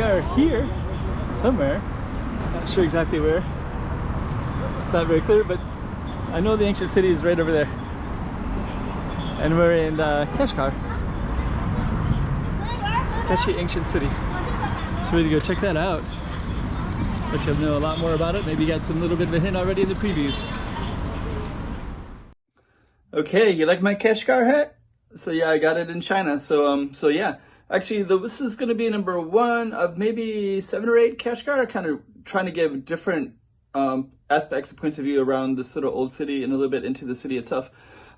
are here somewhere. Not sure exactly where. It's not very clear, but I know the ancient city is right over there. And we're in Kashgar. Kashi Ancient City. So we're gonna go check that out. Let you know a lot more about it. Maybe you got some little bit of a hint already in the previews. Okay, you like my Kashgar hat? So yeah, I got it in China. So yeah, actually this is gonna be number 1 of maybe 7 or 8 Kashgar, kind of trying to give different aspects and points of view around this little old city and a little bit into the city itself.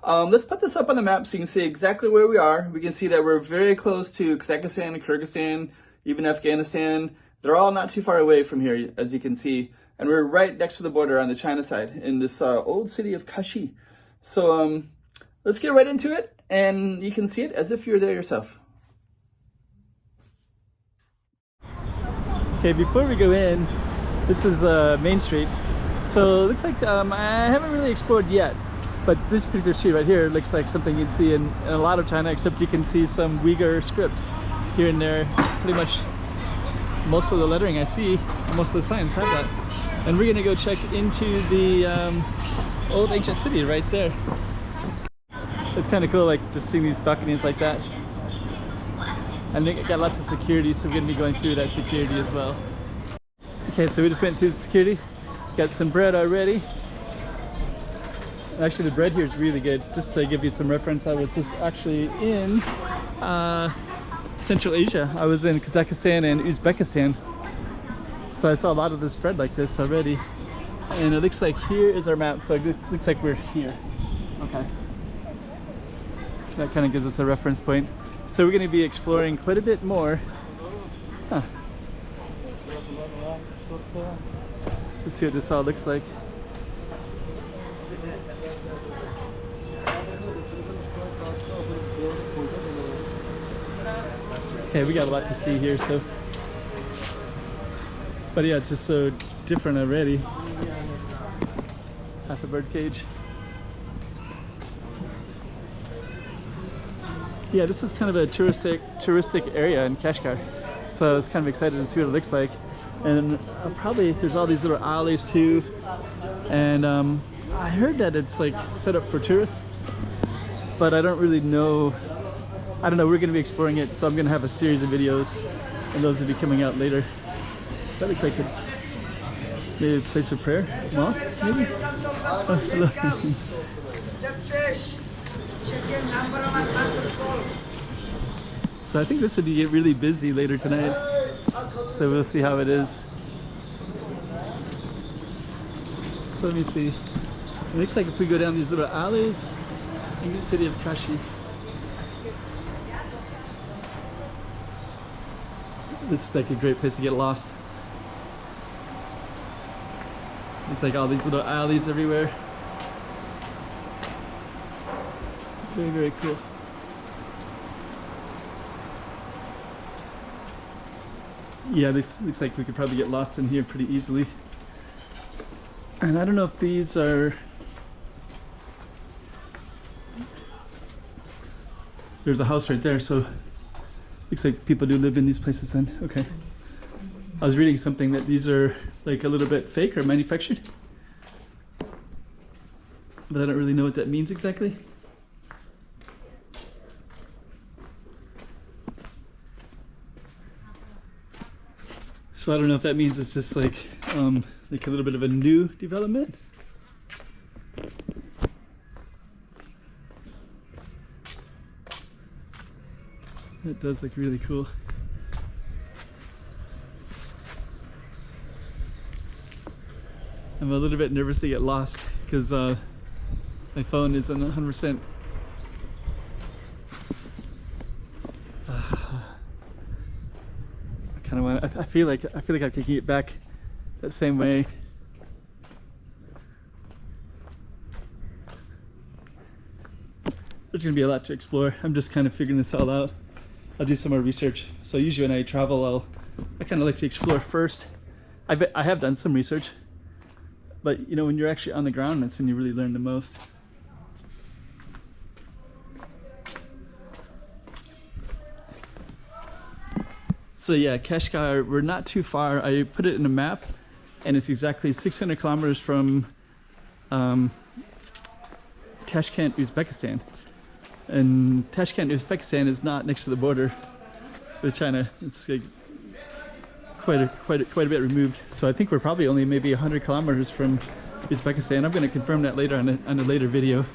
Let's put this up on the map so you can see exactly where we are. We can see that we're very close to Kazakhstan, Kyrgyzstan, even Afghanistan. They're all not too far away from here, as you can see. And we're right next to the border on the China side in this old city of Kashi. So let's get right into it, and you can see it as if you're there yourself. Okay, before we go in, this is Main Street. So it looks like I haven't really explored yet, but this particular street right here looks like something you'd see in a lot of China, except you can see some Uyghur script here and there. Pretty much most of the lettering I see, most of the signs have that. And we're gonna go check into the old ancient city right there. It's kind of cool, like just seeing these balconies like that. And they got lots of security, so we're gonna be going through that security as well. Okay, so we just went through the security, got some bread already. Actually, the bread here is really good. Just to give you some reference, I was just actually in Central Asia. I was in Kazakhstan and Uzbekistan. So I saw a lot of this bread like this already. And it looks like here is our map, so it looks like we're here. Okay. That kind of gives us a reference point. So we're going to be exploring quite a bit more. Huh. Let's see what this all looks like. Okay, we got a lot to see here, so. But yeah, it's just so different already. Half a bird cage. Yeah, this is kind of a touristic area in Kashgar, so I was kind of excited to see what it looks like. And probably there's all these little alleys too, and I heard that it's like set up for tourists, but I don't really know. I don't know, we're going to be exploring it, so I'm going to have a series of videos, and those will be coming out later. That looks like it's maybe a place of prayer, mosque maybe? Oh, hello. So I think this would get really busy later tonight, so we'll see how it is. So let me see. It looks like if we go down these little alleys in the city of Kashi. This is like a great place to get lost. It's like all these little alleys everywhere. Very, very cool. Yeah, this looks like we could probably get lost in here pretty easily. And I don't know if these are... There's a house right there, so looks like people do live in these places then. Okay. I was reading something that these are like a little bit fake or manufactured, but I don't really know what that means exactly. So I don't know if that means it's just like a little bit of a new development. That does look really cool. I'm a little bit nervous to get lost because my phone isn't 100%. I kind of want. I feel like I could get back that same way. There's gonna be a lot to explore. I'm just kind of figuring this all out. I'll do some more research. So usually when I travel, I kind of like to explore first. I have done some research, but you know, when you're actually on the ground, that's when you really learn the most. So yeah, Kashgar, we're not too far. I put it in a map, and it's exactly 600 kilometers from Tashkent, Uzbekistan. And Tashkent, Uzbekistan is not next to the border with China. It's like quite a bit removed. So I think we're probably only maybe 100 kilometers from Uzbekistan. I'm going to confirm that later on a later video.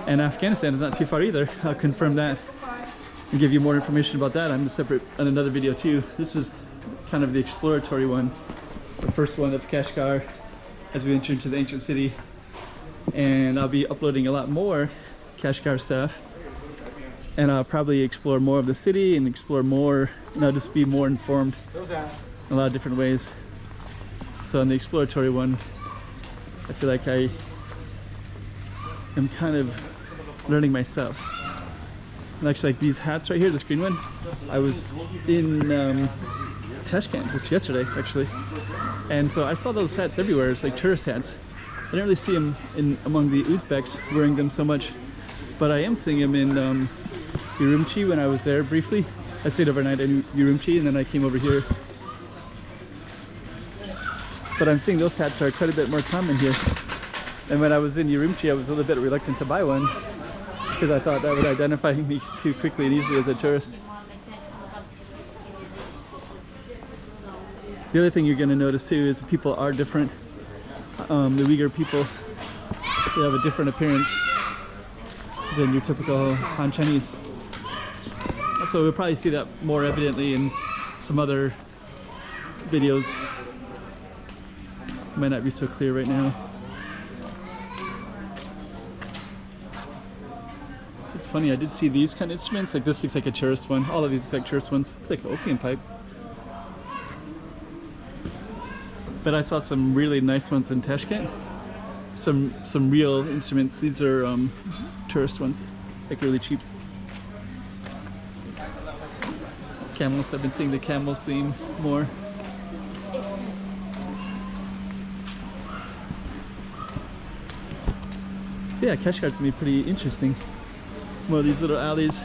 And Afghanistan is not too far either. I'll confirm that and give you more information about that on another video too. This is kind of the exploratory one, the first one of Kashgar as we enter into the ancient city. And I'll be uploading a lot more Kashgar stuff, and I'll probably explore more of the city and explore more, and I'll just be more informed in a lot of different ways. So on the exploratory one, I feel like I am kind of learning myself. And actually, like these hats right here, this green one, I was in Tashkent just yesterday actually, and so I saw those hats everywhere. It's like tourist hats. I didn't really see them among the Uzbeks wearing them so much, but I am seeing them in Urumqi when I was there briefly. I stayed overnight in Urumqi and then I came over here. But I'm seeing those hats are quite a bit more common here. And when I was in Urumqi, I was a little bit reluctant to buy one because I thought that would identify me too quickly and easily as a tourist. The other thing you're going to notice too is people are different. The Uyghur people, they have a different appearance than your typical Han Chinese. So we'll probably see that more evidently in some other videos. Might not be so clear right now. It's funny, I did see these kind of instruments. Like this looks like a tourist one. All of these look like tourist ones. It's like an opium pipe. But I saw some really nice ones in Tashkent. Some real instruments. These are tourist ones, like really cheap. Camels. I've been seeing the camels theme more. So yeah, Kashgar's gonna be pretty interesting. More of these little alleys.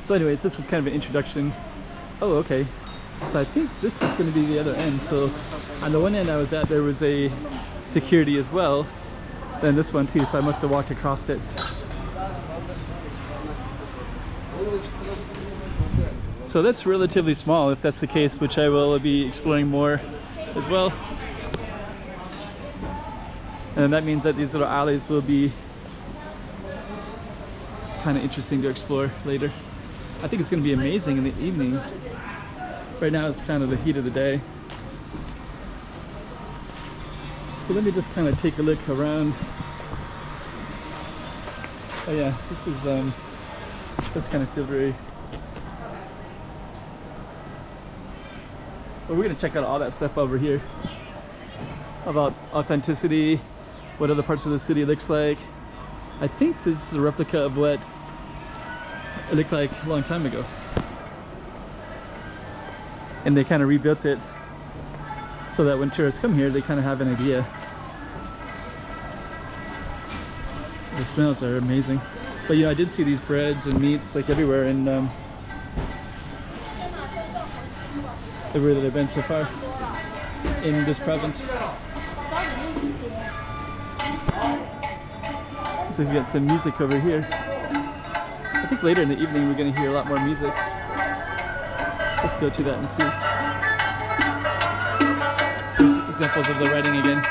So anyways, this is kind of an introduction. Oh, okay. So I think this is going to be the other end. So on the one end I was at, there was a security as well. Then this one too, so I must have walked across it. So that's relatively small if that's the case, which I will be exploring more as well. And that means that these little alleys will be kind of interesting to explore later. I think it's going to be amazing in the evening. Right now it's kind of the heat of the day. So let me just kind of take a look around. Oh yeah, this is, does kind of feel very... Well, we're going to check out all that stuff over here. About authenticity, what other parts of the city looks like. I think this is a replica of what it looked like a long time ago, and they kind of rebuilt it so that when tourists come here they kind of have an idea. The smells are amazing. But you know, I did see these breads and meats like everywhere in everywhere that I've been so far in this province. So we've got some music over here. I think later in the evening we're going to hear a lot more music. Let's go to that and see. Here's examples of the writing again.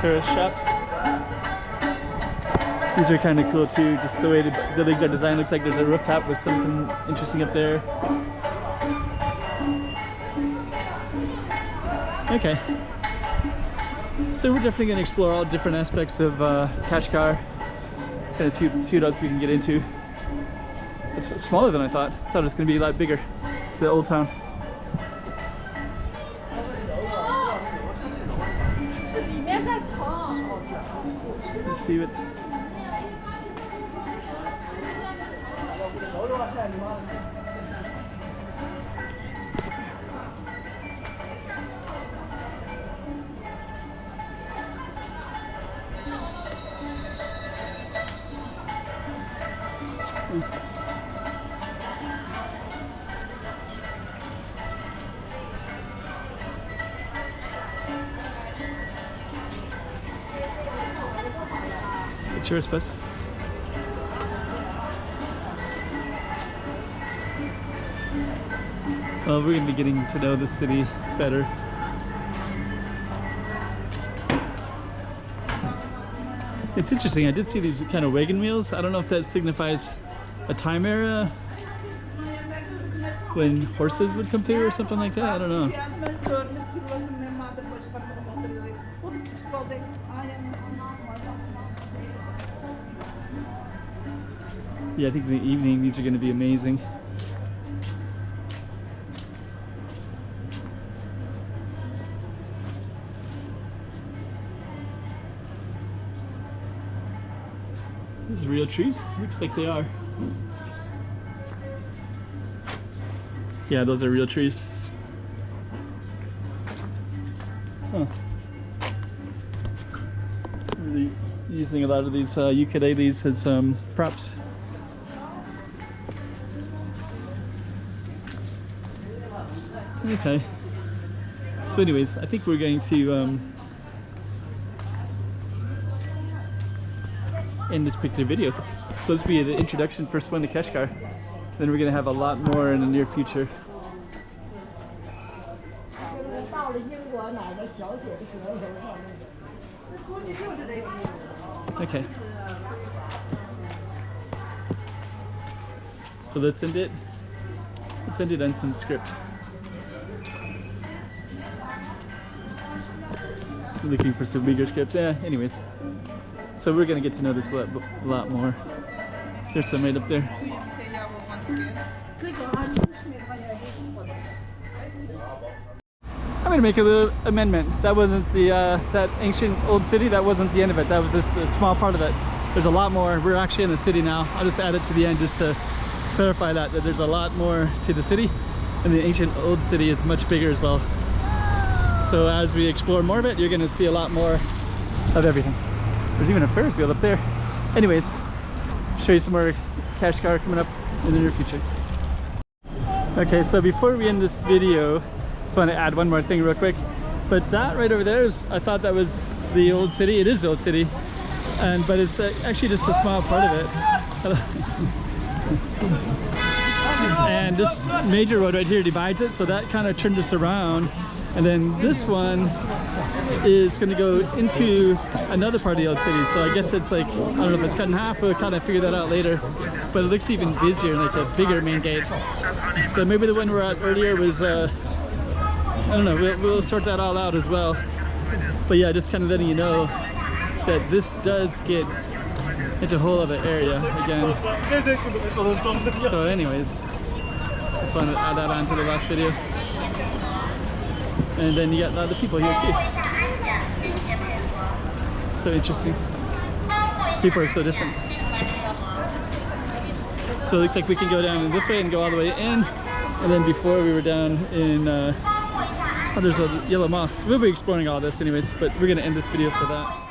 Tourist shops. These are kind of cool too, just the way the buildings are designed. Looks like there's a rooftop with something interesting up there. Okay. So we're definitely going to explore all different aspects of Kashgar. Kind of see what else we can get into. It's smaller than I thought. I thought it was going to be a lot bigger, the old town. Let's see what... It's a tourist bus. Well, we're going to be getting to know the city better. It's interesting, I did see these kind of wagon wheels. I don't know if that signifies a time era when horses would come through or something like that. I don't know. Yeah, I think in the evening these are going to be amazing. These real trees? Looks like they are. Yeah, those are real trees. Huh. Really using a lot of these ukuleles as props. Okay. So anyways, I think we're going to end this particular video. So this will be the introduction, first one to Kashgar. Then we're going to have a lot more in the near future. Okay. So let's end it. Let's end it on some script. So looking for some bigger script. Yeah, anyways. So we're going to get to know this a lot more. There's some right up there. I'm going to make a little amendment. That wasn't the that ancient old city. That wasn't the end of it. That was just a small part of it. There's a lot more. We're actually in the city now. I'll just add it to the end just to clarify that there's a lot more to the city, and the ancient old city is much bigger as well. So as we explore more of it, you're going to see a lot more of everything. There's even a Ferris wheel up there. Anyways, show you some more Kashgar coming up in the near future. Okay, so before we end this video, just want to add one more thing real quick. But that right over there is, I thought that was the old city. It is the old city, but it's actually just a small part of it. And this major road right here divides it, so that kind of turned us around. And then this one is going to go into another part of the old city. So I guess it's like, I don't know if it's cut in half, we'll kind of figure that out later. But it looks even busier, like a bigger main gate. So maybe the one we're at earlier was, I don't know, we'll sort that all out as well. But yeah, just kind of letting you know that this does get into a whole other area again. So anyways, just wanted to add that on to the last video. And then you got other people here too. So interesting. People are so different. So it looks like we can go down this way and go all the way in. And then before we were down in, oh, there's a yellow moss. We'll be exploring all this anyways, but we're gonna end this video for that.